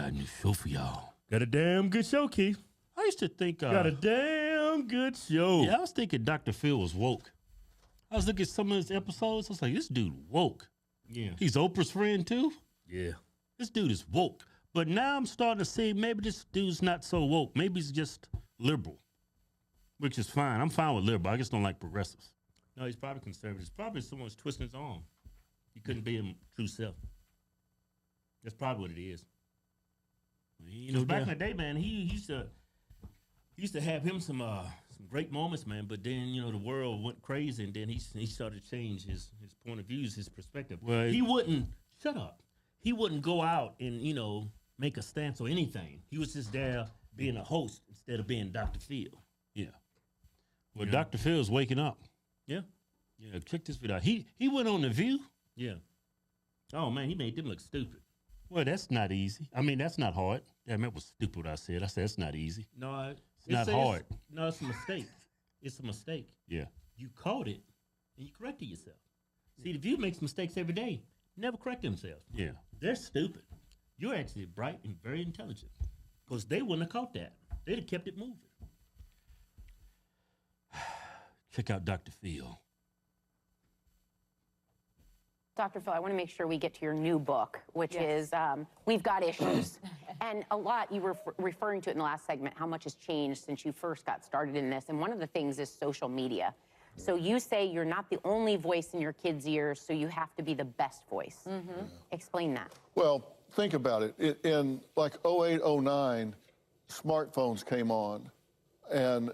got a new show for y'all. Got a damn good show, Keith. I used to think... got a damn good show. Yeah, I was thinking Dr. Phil was woke. I was looking at some of his episodes. I was like, this dude woke. Yeah. He's Oprah's friend, too. Yeah. This dude is woke. But now I'm starting to see maybe this dude's not so woke. Maybe he's just liberal, which is fine. I'm fine with liberal. I just don't like progressives. No, he's probably conservative. Probably someone's twisting his arm. He couldn't be his true self. That's probably what it is. You know, back in the day, man, he used to have him some great moments, man. But then, you know, the world went crazy, and then he started to change his point of views, his perspective. Well, he wouldn't shut up. He wouldn't go out and, you know, make a stance or anything. He was just there being a host instead of being Dr. Phil. Yeah. Well, yeah. Dr. Phil's waking up. Yeah. Yeah. Check this video out. He went on The View. Yeah. Oh man, he made them look stupid. Well, that's not easy. I mean, that's not hard. Damn, that was stupid what I said. I said it's not easy. No, it's not hard. No, it's a mistake. It's a mistake. Yeah. You caught it and you corrected yourself. See, The View makes mistakes every day. Never correct themselves. Yeah. They're stupid. You're actually bright and very intelligent. Because they wouldn't have caught that. They'd have kept it moving. Check out Dr. Phil. Dr. Phil, I want to make sure we get to your new book, which is We've Got Issues. And a lot, you were referring to it in the last segment, how much has changed since you first got started in this. And one of the things is social media. So you say you're not the only voice in your kids' ears, so you have to be the best voice. Mm-hmm. Explain that. Well, think about it. In like 08, 09, smartphones came on, and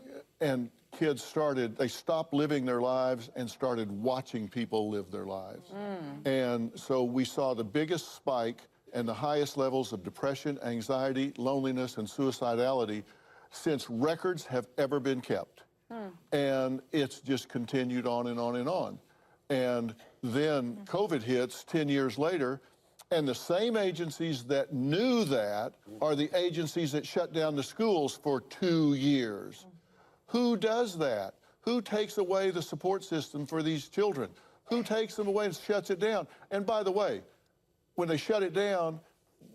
kids they stopped living their lives and started watching people live their lives. And so we saw the biggest spike and the highest levels of depression, anxiety, loneliness, and suicidality since records have ever been kept. And it's just continued on and on and on. And then COVID hits 10 years later, and the same agencies that knew that are the agencies that shut down the schools for 2 years. Who does that? Who takes away the support system for these children? Who takes them away and shuts it down? And by the way, when they shut it down,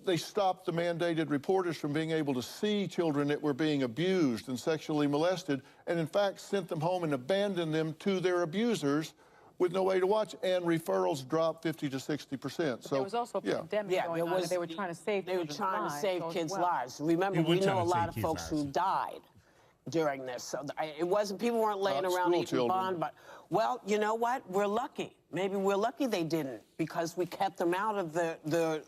they stopped the mandated reporters from being able to see children that were being abused and sexually molested, and in fact sent them home and abandoned them to their abusers with no way to watch, and referrals dropped 50 to 60%. So there was also a pandemic going on, and they were trying to save kids' lives. Remember, we know a lot of folks who died during this. So it wasn't, people weren't laying around eating bond, but, well, you know what? We're lucky. Maybe we're lucky they didn't, because we kept them out of the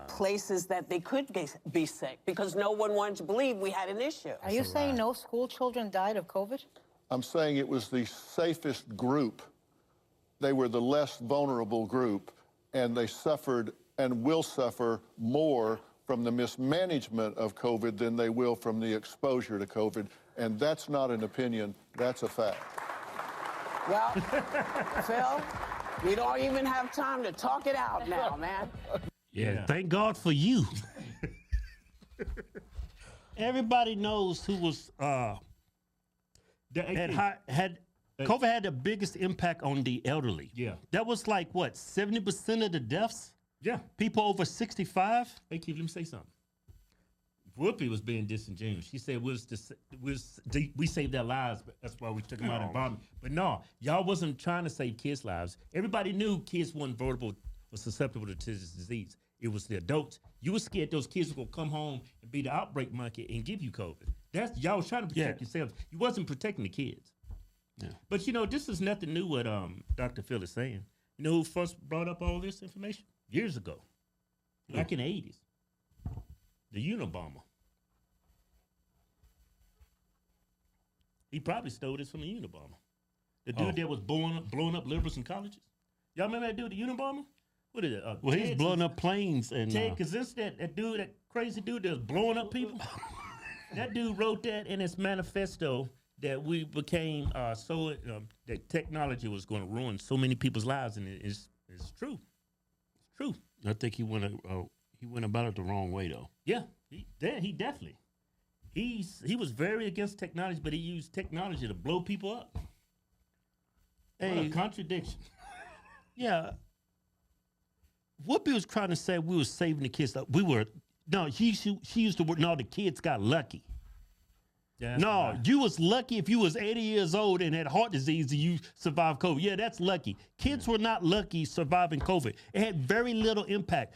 places that they could be sick, because no one wanted to believe we had an issue. Are you saying no school children died of COVID? I'm saying it was the safest group. They were the less vulnerable group, and they suffered and will suffer more from the mismanagement of COVID than they will from the exposure to COVID. And that's not an opinion, that's a fact. Well, Phil, we don't even have time to talk it out now, man. Yeah, thank God for you. Everybody knows who was COVID had the biggest impact on the elderly. Yeah, that was like what 70% of the deaths. Yeah, people over 65. Hey, Keith, let me say something. Whoopi was being disingenuous. She said we saved their lives, but that's why we took them out and bombed. But no, y'all wasn't trying to save kids' lives. Everybody knew kids weren't vulnerable or susceptible to this disease. It was the adults. You were scared those kids were gonna come home and be the outbreak monkey and give you COVID. Y'all was trying to protect yourselves. You wasn't protecting the kids. Yeah. But you know, this is nothing new what Dr. Phil is saying. You know who first brought up all this information? Years ago. Back in the 80s. The Unabomber. He probably stole this from the Unabomber. The dude that was blowing up liberals in colleges. Y'all remember that dude, the Unabomber? What is it? Well, he's blowing up planes and Ted Kaczynski, that dude, that crazy dude that was blowing up people. That dude wrote that in his manifesto that we became that technology was going to ruin so many people's lives, and it's true. It's true. I think he went about it the wrong way though. Yeah, he definitely. He was very against technology, but he used technology to blow people up. What a contradiction. Yeah. Whoopi was trying to say we were saving the kids. We were No, she used to work. No, the kids got lucky. Yeah, No, you was lucky if you was 80 years old and had heart disease and you survived COVID. Yeah, that's lucky. Kids were not lucky surviving COVID. It had very little impact.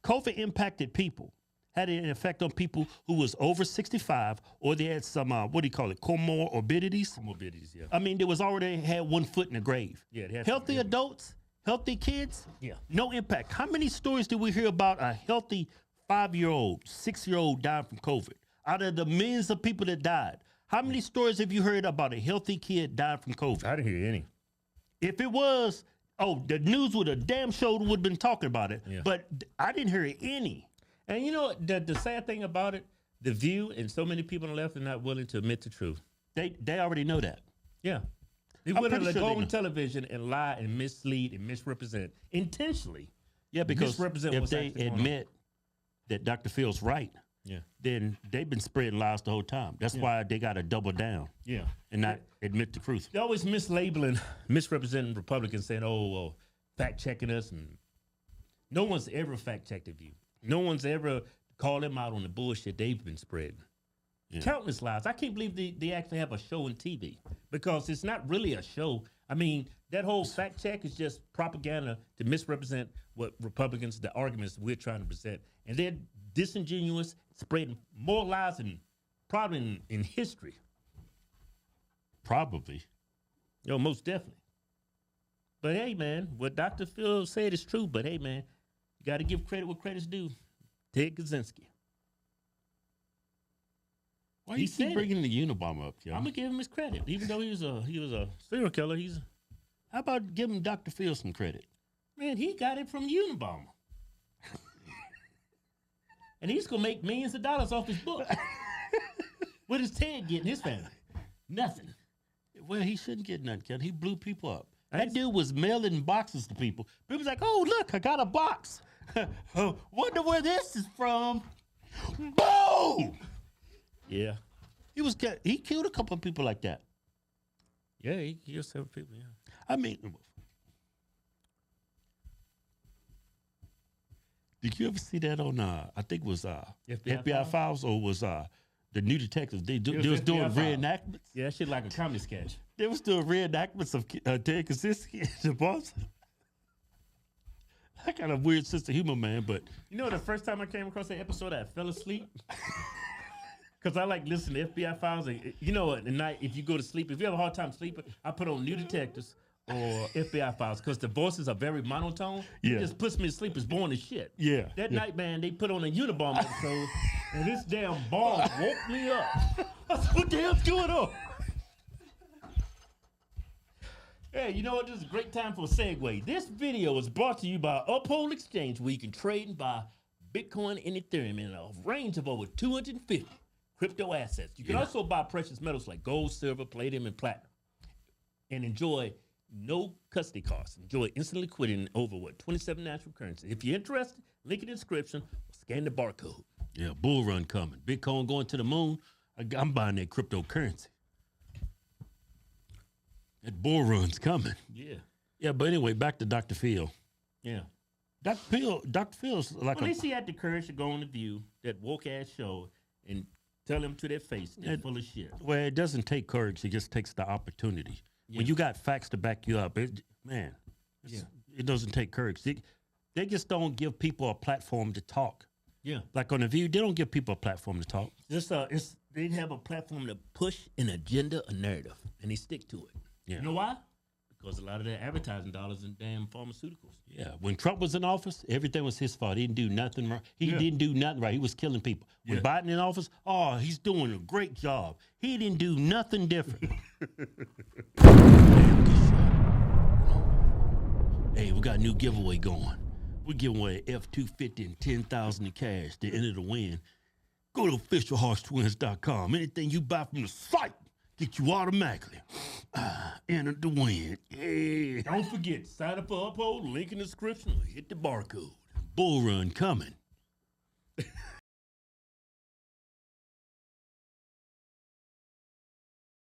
COVID impacted people. Had an effect on people who was over 65 or they had some, comorbidities. Comorbidities, yeah. I mean, they was already had 1 foot in the grave. Yeah, they had healthy some, adults, healthy kids, yeah, no impact. How many stories did we hear about a healthy 5-year-old, 6-year-old dying from COVID? Out of the millions of people that died, how many stories have you heard about a healthy kid dying from COVID? I didn't hear any. If it was, the news would have damn sure would have been talking about it. Yeah. But I didn't hear any. And you know the sad thing about it, The View and so many people on the left are not willing to admit the truth. They already know that. Yeah. They're I'm willing pretty to sure go they on know. television and lie and mislead and misrepresent intentionally. Yeah, because Misrepresent if what's they actually going on. admit that Dr. Phil's right, Yeah. then they've been spreading lies the whole time. That's why they got to double down Yeah. and not admit the truth. They're always mislabeling, misrepresenting Republicans, saying, fact checking us. And no one's ever fact checked The View. No one's ever called them out on the bullshit they've been spreading. Yeah. Countless lies. I can't believe they actually have a show on TV because it's not really a show. I mean, that whole fact check is just propaganda to misrepresent what Republicans, the arguments we're trying to present. And they're disingenuous, spreading more lies than probably in history. Probably. Most definitely. But hey, man, what Dr. Phil said is true. But hey, man, you got to give credit where credit's due. Ted Kaczynski. Why He you said keep bringing the Unabomber up, Joe? I'm gonna give him his credit, even though he was a serial killer. How about giving Dr. Phil some credit? Man, he got it from Unabomber. And he's going to make millions of dollars off his book. What is Ted getting his family? Nothing. Well, he shouldn't get nothing, Ken. He blew people up. That dude was mailing boxes to people. People was like, oh, look, I got a box. Wonder where this is from. Boom! Yeah. He killed a couple of people like that. Yeah, he killed several people, yeah. I mean, did you ever see that on, I think it was FBI Files or was the New Detectives? They was doing reenactments. Yeah, that shit like a comedy sketch. They was doing reenactments of Ted Kaczynski and the boss. I got a weird sense of humor, man, but... You know, the first time I came across that episode, I fell asleep. Because I like listening to FBI Files. And, you know, at night, if you go to sleep, if you have a hard time sleeping, I put on New Detectives or FBI Files because the voices are very monotone. Yeah. It just puts me to sleep. It's boring as shit. Yeah. That night, man, they put on a Unabomber episode, and this damn bomb woke me up. I said, what the hell's going on? Hey, you know what? This is a great time for a segue. This video is brought to you by Uphold Exchange, where you can trade and buy Bitcoin and Ethereum in a range of over 250 crypto assets. You can also buy precious metals like gold, silver, palladium, and platinum, and enjoy no custody costs. Enjoy instant liquidity in over 27 natural currencies. If you're interested, link in the description or scan the barcode. Yeah, bull run coming. Bitcoin going to the moon. I'm buying that cryptocurrency. That bull run's coming. Yeah. Yeah, but anyway, back to Dr. Phil. Yeah. Dr. Phil's like At least he had the courage to go on The View, that woke ass show, and tell them to their face they're full of shit. Well, it doesn't take courage. It just takes the opportunity. Yeah. When you got facts to back you up, it doesn't take courage. They just don't give people a platform to talk. Yeah. Like on The View, they don't give people a platform to talk. They have a platform to push an agenda, a narrative, and they stick to it. Yeah. You know why? Because a lot of their advertising dollars in damn pharmaceuticals. Yeah. When Trump was in office, everything was his fault. He didn't do nothing right. He didn't do nothing right. He was killing people. When Biden in office, he's doing a great job. He didn't do nothing different. Hey, we got a new giveaway going. We're giving away an F-250 and $10,000 in cash to enter the win. Go to officialhorsestwins.com. Anything you buy from the site, get you automatically entered the win. Yeah. Don't forget, sign up for Uphold, link in the description, or hit the barcode. Bull run coming.